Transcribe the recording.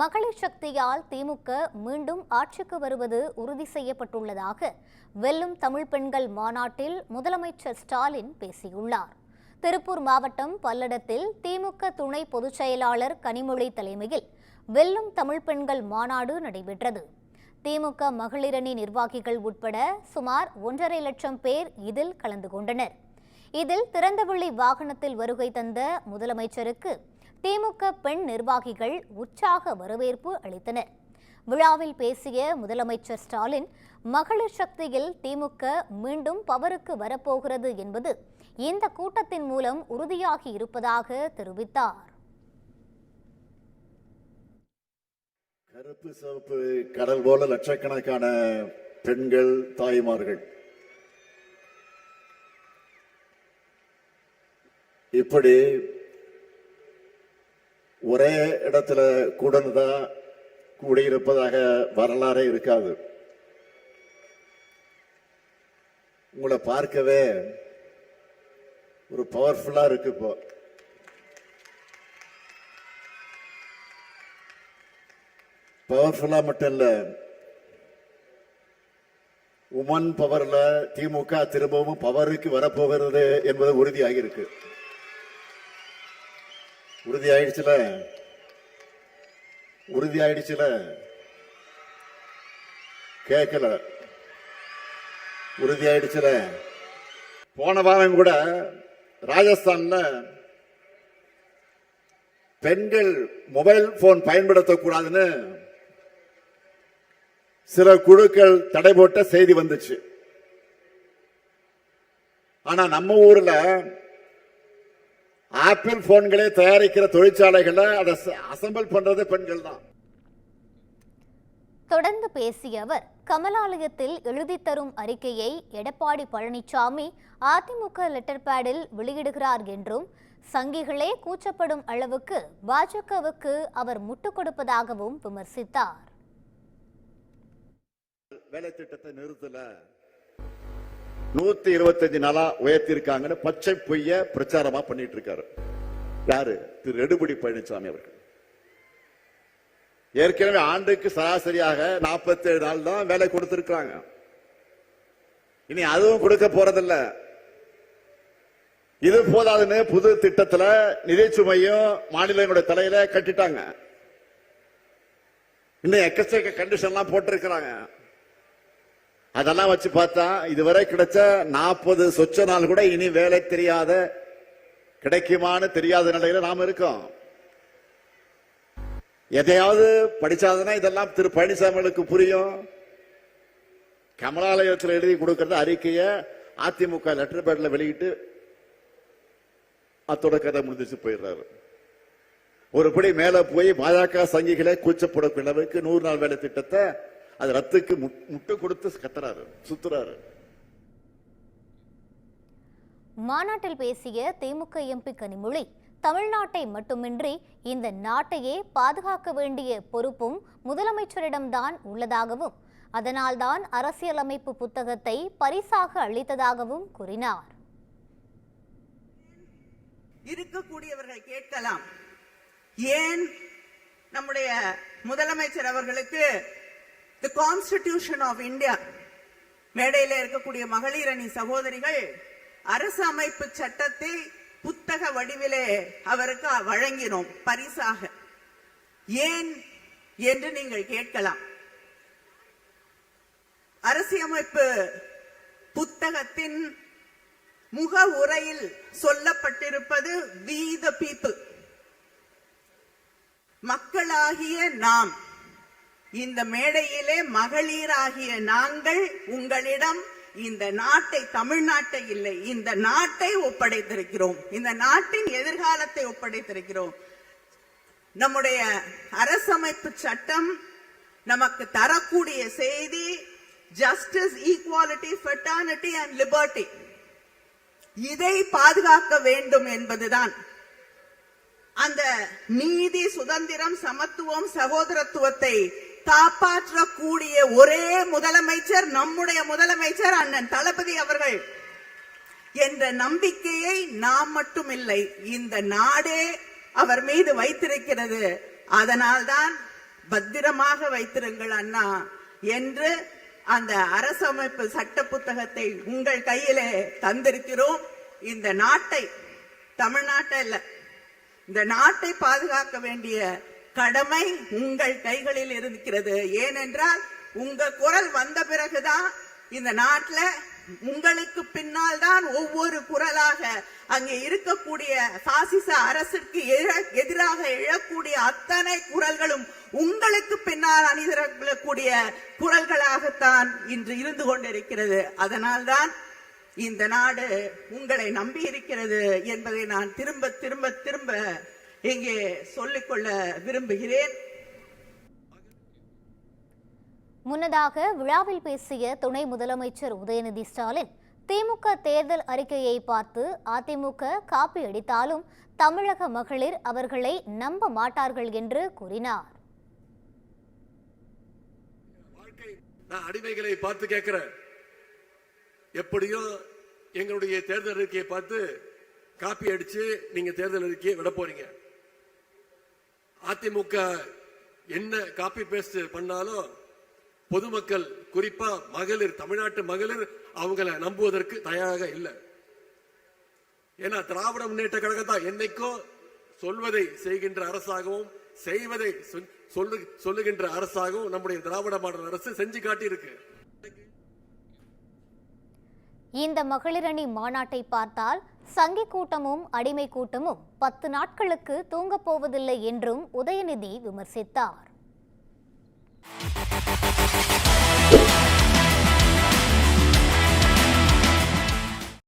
மகளிர் சக்தியால் திமுக மீண்டும் ஆட்சிக்கு வருவது உறுதி செய்யப்பட்டுள்ளதாக வெல்லும் தமிழ் பெண்கள் மாநாட்டில் முதலமைச்சர் ஸ்டாலின் பேசியுள்ளார். திருப்பூர் மாவட்டம் பல்லடத்தில் திமுக துணை பொதுச் செயலாளர் கனிமொழி தலைமையில் வெல்லும் தமிழ் பெண்கள் மாநாடு நடைபெற்றது. திமுக மகளிரணி நிர்வாகிகள் உட்பட சுமார் 1.5 லட்சம் பேர் இதில் கலந்து கொண்டனர். இதில் திறந்தவெளி வாகனத்தில் வருகை தந்த முதலமைச்சருக்கு திமுக பெண் நிர்வாகிகள் உற்சாக வரவேற்பு அளித்தனர். விழாவில் பேசிய முதலமைச்சர் ஸ்டாலின், மகளிர் சக்தியில் திமுக மீண்டும் பவருக்கு வரப்போகிறது என்பது இந்த கூட்டத்தின் மூலம் உறுதியாகி இருப்பதாக தெரிவித்தார். கருப்பு சிவப்பு கடல் போல லட்சக்கணக்கான பெண்கள், தாய்மார்கள் இப்படி ஒரே இடத்துல கூடதான் கூடியிருப்பதாக வரலாறே இருக்காது. உங்களை பார்க்கவே ஒரு பவர்ஃபுல்லா இருக்கு. இப்போ பவர்ஃபுல்லா மட்டும் இல்ல, உமன் பவர்ல திமுக திரும்பவும் பவருக்கு வரப்போகிறது என்பது உறுதியாகி இருக்கு. உறுதியாயிடுச்சுல கேட்கல, உறுதியாயிடுச்சுல. போன வாரம் கூட ராஜஸ்தான்ல பெண்கள் மொபைல் போன் பயன்படுத்தக்கூடாதுன்னு சில குழுக்கள் தடை போட்ட செய்தி வந்துச்சு. ஆனா நம்ம ஊர்ல ஆப்பிள் போன்களை தயாரிக்கிற தொழிற்சாலைகளை அதை அசம்பிள் பண்றது பெண்கள் தான். தொடர்ந்து பேசிய அவர், கமலாலயத்தில் எழுதி தரும் அறிக்கையை எடப்பாடி பழனிசாமி அதிமுக லெட்டர் பேடில் வெளியிடுகிறார் என்றும், சங்கிகளே கூச்சப்படும் அளவுக்கு பாஜகவுக்கு அவர் முட்டுக் கொடுப்பதாகவும் விமர்சித்தார். வேலை திட்டத்தை நிறுத்தல, 125 நாளா உயர்த்திருக்காங்கன்னு பச்சை பொய்ய பிரச்சாரமா பண்ணிட்டு இருக்காரு. யாரு? திரு எடப்பாடி பழனிசாமி அவர்கள். ஏற்கனவே ஆண்டுக்கு சராசரியாக 47 நாள் தான் வேலை கொடுத்திருக்காங்க. இனி அதுவும் கொடுக்க போறதில்ல. இது போதாதுன்னு புது திட்டத்துல நிதி சுமையும் மாநிலங்களுடைய தலையில கட்டிட்டாங்க. இன்னும் எக்கச்சக்க கண்டிஷன்லாம் போட்டிருக்கிறாங்க. அதெல்லாம் வச்சு பார்த்தா இதுவரை கிடைச்ச 40 சொச்ச நாள் கூட இனி வேலை தெரியாத, கிடைக்குமான்னு தெரியாத நிலையில நாம இருக்கோம். எதையாவது படிச்சாதுன்னா இதெல்லாம் திரு பழனிசாமிகளுக்கு புரியும். கமலாலயத்தில் எழுதி கொடுக்கறது அறிக்கைய அதிமுக லெட்டர் பேட்ல வெளியிட்டு அத்தோட கதை முடிஞ்சிச்சு போயிடுறாரு. ஒரு படி மேல போய் பாஜக சங்கிகளை கூச்சப்படக்கூடிய அளவுக்கு 100 நாள் வேலை திட்டத்தை அது ரத்துக்கு முட்டு கொடுத்து கத்துறாரு, சுத்துறாரு. மாநாட்டில் பேசிய திமுக எம்பி கனிமொழி, தமிழ்நாட்டை மட்டுமின்றி இந்த நாட்டையே பாதுகாக்க வேண்டிய பொறுப்பும் முதலமைச்சரிடம்தான் உள்ளதாகவும், அதனால்தான் அரசியலமைப்பு புத்தகத்தை பரிசாக அளித்ததாகவும் கூறினார். இருக்கக்கூடியவர்கள் கேட்கலாம், ஏன் நம்முடைய முதலமைச்சர் அவர்களுக்கு The Constitution of India, மேடையில் இருக்கக்கூடிய மகளிர் அணி சகோதரிகள் அரசு அமைப்பு சட்டத்தை புத்தக வடிவிலே அவருக்கு வழங்கினோம் பரிசாக, ஏன் என்று நீங்கள் கேட்கலாம். அரசியமைப்பு புத்தகத்தின் முக உரையில் சொல்லப்பட்டிருப்பது we the people, மக்களாகிய நாம். இந்த மேடையிலே மகளிராகிய நாங்கள் உங்களிடம் இந்த நாட்டை, தமிழ்நாட்டை இல்லை, இந்த நாட்டை ஒப்படைத்திருக்கிறோம். இந்த நாட்டின் எதிர்காலத்தை ஒப்படைத்திருக்கிறோம். நம்முடைய அரசமைப்பு சட்டம் நமக்கு தரக்கூடிய செய்தி justice, equality, fraternity and liberty. இதை பாதுகாக்க வேண்டும் என்பதுதான். அந்த நீதி, சுதந்திரம், சமத்துவம், சகோதரத்துவத்தை காப்பாற்றக்கூடிய ஒரே முதலமைச்சர் நம்முடைய முதலமைச்சர் அண்ணன் தளபதி அவர்கள் என்ற நம்பிக்கையை நாம் மட்டுமில்லை, இந்த நாடே அவர் மீது வைத்திருக்கிறது. அதனால்தான் பத்திரமாக வைத்திருங்கள் அண்ணா என்று அந்த அரசமைப்பு சட்ட புத்தகத்தை உங்கள் கையிலே தந்திருக்கிறோம். இந்த நாட்டை, தமிழ்நாட்டை இல்ல, இந்த நாட்டை பாதுகாக்க வேண்டிய கடமை உங்கள் கைகளில் இருக்கிறது. ஏனென்றால் உங்க குரல் வந்த பிறகுதான் இந்த நாட்டுல உங்களுக்கு பின்னால் தான் ஒவ்வொரு குரலாக அங்கே இருக்கக்கூடிய பாசிச அரசுக்கு எதிராக எழக்கூடிய அத்தனை குரல்களும் உங்களுக்கு பின்னால் அணிதிரக்கூடிய குரல்களாகத்தான் இன்று இருந்து கொண்டிருக்கிறது. அதனால்தான் இந்த நாடு உங்களை நம்பி இருக்கிறது என்பதை நான் திரும்ப திரும்ப திரும்ப இங்கே சொல்லிக்கொள்ள விரும்புகிறேன். முன்னதாக விழாவில் பேசிய துணை முதலமைச்சர் உதயநிதி ஸ்டாலின் திமுக தேர்தல் அறிக்கையை பார்த்து அதிமுக காப்பி அடித்தாலும் தமிழக மகளிர் அவர்களை நம்ப மாட்டார்கள் என்று கூறினார். நான் அடிமைகளை பார்த்து கேட்கிறேன், எப்படியோ எங்களுடைய தேர்தல் அறிக்கையை பார்த்து காப்பி அடிச்சு நீங்க தேர்தல் அறிக்கையை விட போறீங்க. அதிமுக என்ன காப்பி பேஸ்ட் பண்ணாலும் பொதுமக்கள், குறிப்பா மகளிர், தமிழ்நாட்டு மகளிர் அவங்களை நம்புவதற்கு தயாராக இல்லை. ஏன்னா திராவிட முன்னேற்ற கழகம் தான் என்னைக்கும் சொல்வதை செய்கின்ற அரசாகவும் செய்வதை சொல்லுகின்ற அரசாகவும் நம்முடைய திராவிட மாடல் அரசு செஞ்சு காட்டி இருக்கு. இந்த மகளிரணி மாநாட்டை பார்த்தால் சங்கி கூட்டமும் அடிமை கூட்டமும் 10 நாட்களுக்கு தூங்கப் போவதில்லை என்றும் உதயநிதி விமர்சித்தார்.